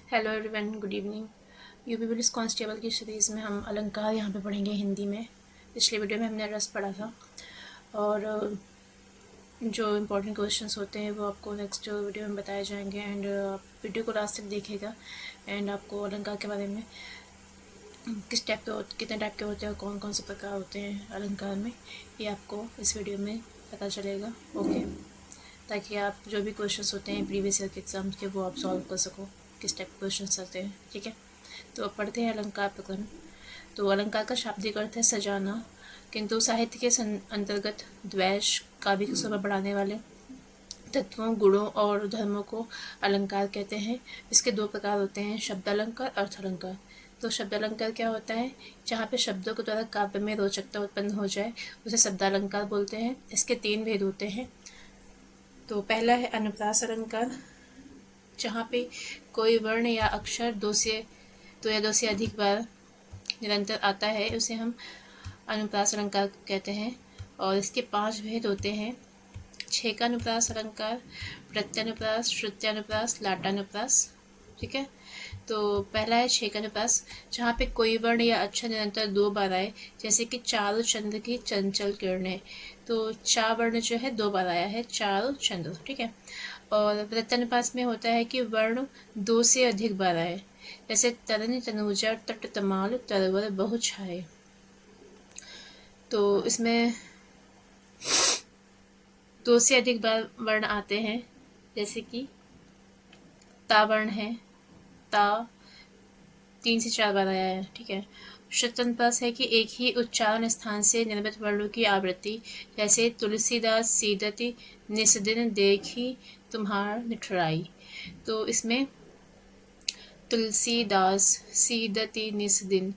Hello everyone, good evening. UP police constable की series में हम अलंकार यहाँ पे पढ़ेंगे हिंदी में। पिछले वीडियो में हमने रस पढ़ा था और जो इम्पोर्टेंट क्वेश्चंस होते हैं वो आपको नेक्स्ट वीडियो में बताए जाएंगे। एंड आप वीडियो को लास्ट तक देखिएगा एंड आपको अलंकार के बारे में किस टाइप के कितने टाइप के होते हैं और कौन कौन से प्रकार होते हैं अलंकार में, ये आपको इस वीडियो में पता चलेगा। ओके, ताकि आप जो भी क्वेश्चंस होते हैं प्रीवियस ईयर के एग्जाम्स के वो आप सॉल्व कर सको, किस टाइप के क्वेश्चंस आते हैं। ठीक है, तो अब पढ़ते हैं अलंकार प्रकरण। तो अलंकार का शाब्दिक अर्थ है सजाना, किंतु साहित्य के अंतर्गत द्वेष, काव्य की शोभा बढ़ाने वाले तत्वों, गुणों और धर्मों को अलंकार कहते हैं। इसके दो प्रकार होते हैं, शब्दालंकार, अर्थ अलंकार। तो शब्दालंकार क्या होता है? जहाँ पे शब्दों के द्वारा काव्य में रोचकता उत्पन्न हो जाए उसे शब्दालंकार बोलते हैं। इसके तीन भेद होते हैं। तो पहला है अनुप्रास अलंकार, जहाँ पे कोई वर्ण या अक्षर दो या दो से अधिक बार निरंतर आता है उसे हम अनुप्रास अलंकार कहते हैं। और इसके 5 भेद होते हैं, छेकानुप्रास अलंकार, प्रत्यानुप्रास, श्रुत्यानुप्रास, लाटानुप्रास। ठीक है, तो पहला है छेकानुप्रास, जहाँ पे कोई वर्ण या अक्षर निरंतर 2 बार आए, जैसे कि चारु चंद्र की चंचल किरणें। तो चा वर्ण जो है 2 बार आया है, चारु चंद्र। ठीक है, और प्रत्यानुप्रास में होता है कि वर्ण 2 से अधिक बार आए, जैसे तरन, तनुजा, तट, तमाल, तरवर, बहुछाए। तो इसमें 2 से अधिक बार वर्ण आते हैं, जैसे कि ता वर्ण है, ता 3 से 4 बार आया है। ठीक है, श्रुतानुप्रास है कि एक ही उच्चारण स्थान से निर्मित वर्णों की आवृत्ति, जैसे तुलसीदास सीदति निस्दिन देखी तुम्हार निठुराई। तो इसमें तुलसीदास सीदति निस्दिन,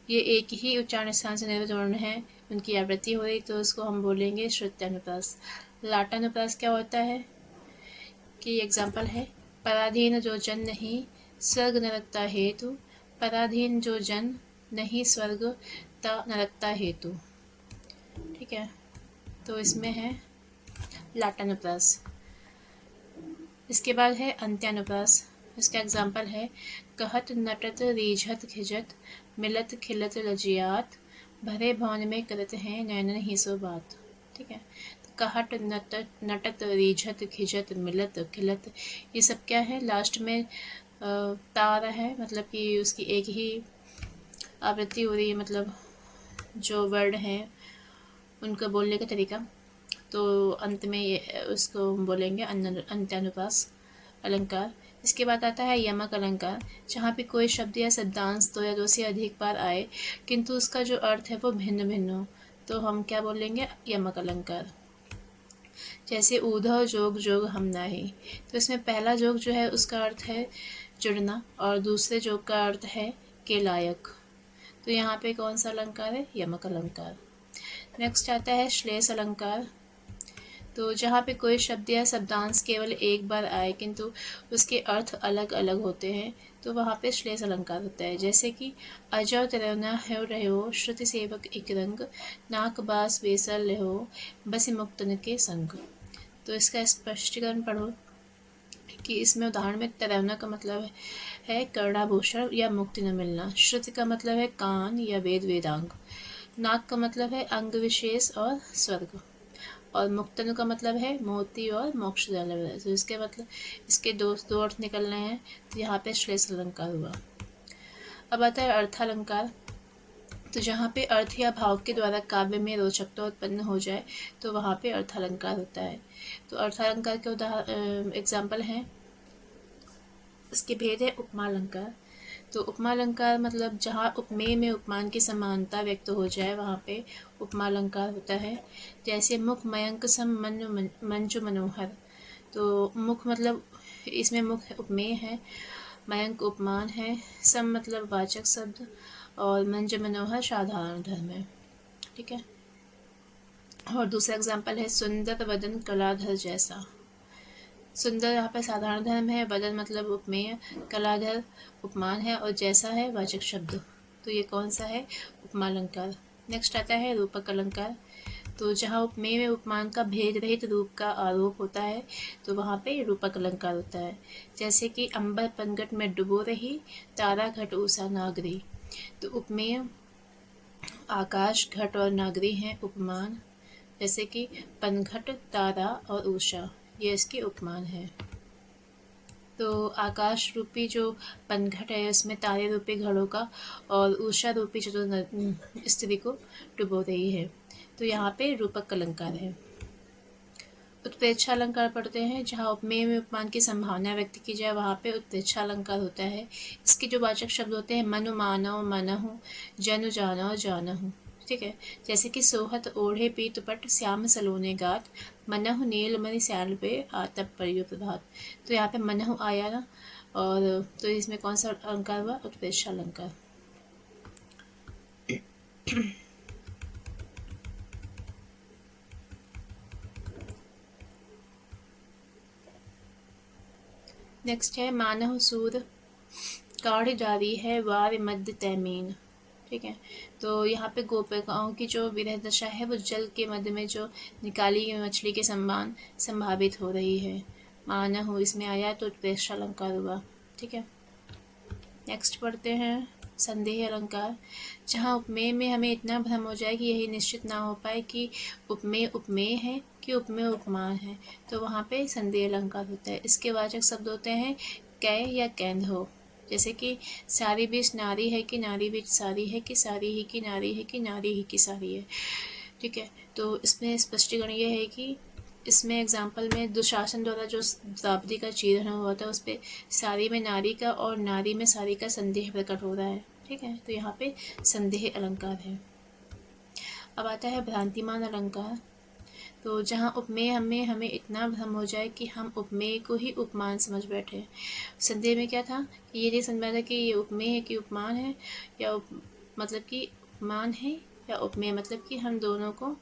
ये एक ही उच्चारण स्थान से निर्मित वर्ण है, उनकी आवृत्ति हो रही, तो उसको हम बोलेंगे श्रुत्यानुप्रास। लाटानुप्रास क्या होता है कि एग्जाम्पल है, पराधीन जो जन नहीं स्वर्ग नरकता हेतु, पराधीन जो जन नहीं स्वर्ग ता नरकता हेतु। ठीक है, तो इसमें है लाटानुप्रास। इसके बाद है अंत्यानुप्रास। इसका एग्जाम्पल है, कहत नटत रीझत खिजत मिलत खिलत लजियात, भरे भवन में करत हैं नैनन ही सो बात। ठीक है, तो कहट नटत रीझत खिजत मिलत खिलत, ये सब क्या है? लास्ट में तार है, मतलब कि उसकी एक ही आवृत्ति हो रही है, मतलब जो वर्ड हैं उनका बोलने का तरीका। तो अंत में ये उसको बोलेंगे अंत्यानुप्रास अलंकार। इसके बाद आता है यमक अलंकार, जहाँ पे कोई शब्द या शब्दांश 2 या 2 से अधिक बार आए किंतु उसका जो अर्थ है वो भिन्न भिन्न हो, तो हम क्या बोलेंगे? यमक अलंकार। जैसे ऊधव जोग जोग हम नाही, तो इसमें पहला जोग जो है उसका अर्थ है जुड़ना और दूसरे जोग का अर्थ है के लायक। तो यहाँ पे कौन सा अलंकार है? यमक अलंकार। नेक्स्ट आता है श्लेष अलंकार, तो जहाँ पे कोई शब्द या शब्दांश केवल एक बार आए किंतु उसके अर्थ अलग अलग होते हैं, तो वहाँ पे श्लेष अलंकार होता है। जैसे कि अजो तरवना है रहो श्रुति सेवक एक रंग, नाक बास बेसर लहो बस मुक्तन के संग। तो इसका स्पष्टीकरण पढ़ो कि इसमें उदाहरण में तरवना का मतलब है कर्णाभूषण या मुक्ति न मिलना, श्रुति का मतलब है कान या वेद वेदांग, नाक का मतलब है अंग विशेष और स्वर्ग, और मुक्तन का मतलब है मोती और मोक्ष दिलाने वाला। तो इसके मतलब इसके दो अर्थ निकलने हैं, तो यहाँ पे श्लेष अलंकार हुआ। अब आता है अर्थालंकार, तो जहाँ पे अर्थ या भाव के द्वारा काव्य में रोचकता उत्पन्न हो जाए तो वहाँ पे अर्थालंकार होता है। तो अर्थालंकार के उदाहरण एग्जाम्पल हैं, इसके भेद है उपमा अलंकार। तो उपमा अलंकार मतलब जहाँ उपमेय में उपमान की समानता व्यक्त हो जाए वहाँ पे उपमा अलंकार होता है। जैसे मुख मयंक सम मंजु मनोहर, तो मुख मतलब इसमें मुख उपमेय है, मयंक उपमान है, सम मतलब वाचक शब्द, और मंजु मनोहर साधारण धर्म है। ठीक है, और दूसरा एग्जाम्पल है सुंदर वदन कलाधर जैसा। सुंदर यहाँ पे साधारण धर्म है, वदन मतलब उपमेय, कलाधर उपमान है, और जैसा है वाचक शब्द। तो ये कौन सा है? उपमा अलंकार। नेक्स्ट आता है रूपक अलंकार। तो जहाँ उपमेय में उपमान का भेद रहित रूप का आरोप होता है तो वहाँ पे रूपक अलंकार होता है। जैसे कि अंबर पनघट में डुबो रही, तारा घट उषा नागरी। तो उपमेय आकाश, घट और नागरी हैं उपमान। जैसे कि पनघट, तारा और उषा, ये इसके उपमान हैं। तो आकाश रूपी जो पनघट है उसमें तारे रूपी घड़ों का और उषा रूपी जो स्त्री को डुबो रही है। तो यहाँ पे रूपक अलंकार है। उत्प्रेक्षा अलंकार पढ़ते हैं। जहाँ उपमेय में उपमान की संभावना व्यक्त की जाए वहाँ पे उत्प्रेक्षा अलंकार होता है। इसके जो वाचक शब्द होते हैं मनु मानव मनहु, जनु जानव जानहु। ठीक है, जैसे कि सोहत ओढ़े पीत पट, श्याम सलोने गात, मनहु नील मणि श्याल पे आतप परियो प्रभात। तो यहाँ पे मनहु आया ना, और तो इसमें कौन सा अलंकार हुआ? उत्प्रेक्षा अलंकार। नेक्स्ट है मानव सूर काढ़ जारी है वार मध्य तैमीन। ठीक है, तो यहाँ पे गोपिकाओं की जो विरह दशा है वो जल के मध्य में जो निकाली हुई मछली के समान संभावित हो रही है। मानव इसमें आया तो उत्प्रेक्षा अलंकार हुआ। ठीक है, नेक्स्ट पढ़ते हैं संदेह अलंकार। जहाँ उपमेय में हमें इतना भ्रम हो जाए कि यही निश्चित ना हो पाए कि उपमेय उपमेय है कि उपमेय उपमान है, तो वहाँ पे संदेह अलंकार होता है। इसके वाचक शब्द होते हैं कै या कैंध हो। जैसे कि सारी बीच नारी है कि नारी बीच सारी है कि सारी ही की नारी है कि नारी ही की सारी है। ठीक है, तो इसमें स्पष्टीकरण ये है कि इसमें एग्जाम्पल में दुशासन द्वारा जो द्रौपदी का चीरहरण हुआ था उस पर सारी में नारी का और नारी में सारी का संदेह प्रकट हो रहा है। ठीक है, तो यहाँ पे संदेह अलंकार है। अब आता है भ्रांतिमान अलंकार। तो जहाँ उपमेय हमें इतना भ्रम हो जाए कि हम उपमेय को ही उपमान समझ बैठे। संदेह में क्या था कि ये नहीं समझ में आता कि ये उपमेय है कि उपमान है, या मतलब कि उपमान है या उपमेय, मतलब कि हम दोनों को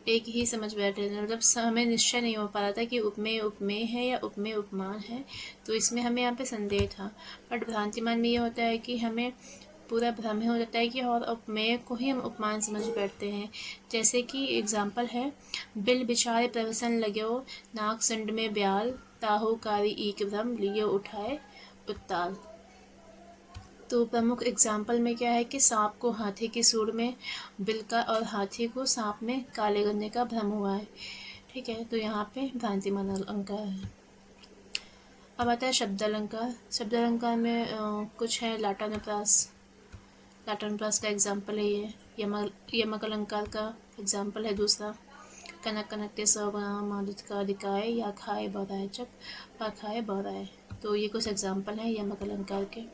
एक ही समझ बैठे थे। मतलब हमें निश्चय नहीं हो पा रहा था कि उपमेय उपमेय है या उपमेय उपमान है, तो इसमें हमें यहाँ पे संदेह था। बट भ्रांतिमान में ये होता है कि हमें पूरा भ्रम हो जाता है कि और उपमेय को ही हम उपमान समझ बैठते हैं। जैसे कि एग्जाम्पल है बिल बिचारे प्रवसन लगो, नाक संड में ब्याल, ताहोकारी ईक भ्रम लियो उठाए उत्ताल। तो प्रमुख एग्जाम्पल में क्या है कि सांप को हाथी की सूंड में बिल का और हाथी को सांप में काले गन्ने का भ्रम हुआ है। ठीक है, तो यहाँ पे भ्रांतिमान अलंकार है। अब आता है शब्द अलंकार। शब्द अलंकार में कुछ है लाटानुप्रास। लाटानुप्रास का एग्जाम्पल है ये। यमक अलंकार का एग्जाम्पल है दूसरा। कनक कनकते सौगुना मादुत का दिखाए, या खाए बौराए चक पा खाए बौराए। तो ये कुछ एग्जाम्पल हैं यमक अलंकार के।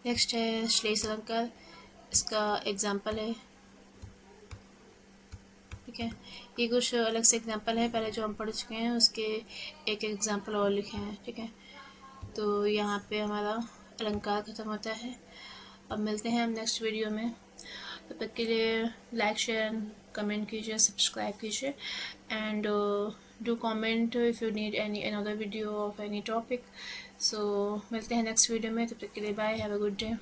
नेक्स्ट है श्लेष अलंकार। इसका एग्जाम्पल है। ठीक है, ये कुछ अलग से एग्जाम्पल है, पहले जो हम पढ़ चुके हैं उसके एक एग्जाम्पल और लिखे हैं। ठीक है, तो यहाँ पे हमारा अलंकार ख़त्म होता है। अब मिलते हैं हम नेक्स्ट वीडियो में। तब तक के लिए लाइक शेयर कमेंट कीजिए, सब्सक्राइब कीजिए, and do comment if you need any another video of any topic. So मिलते हैं नेक्स्ट वीडियो में। तब तक के लिए bye, have a good day.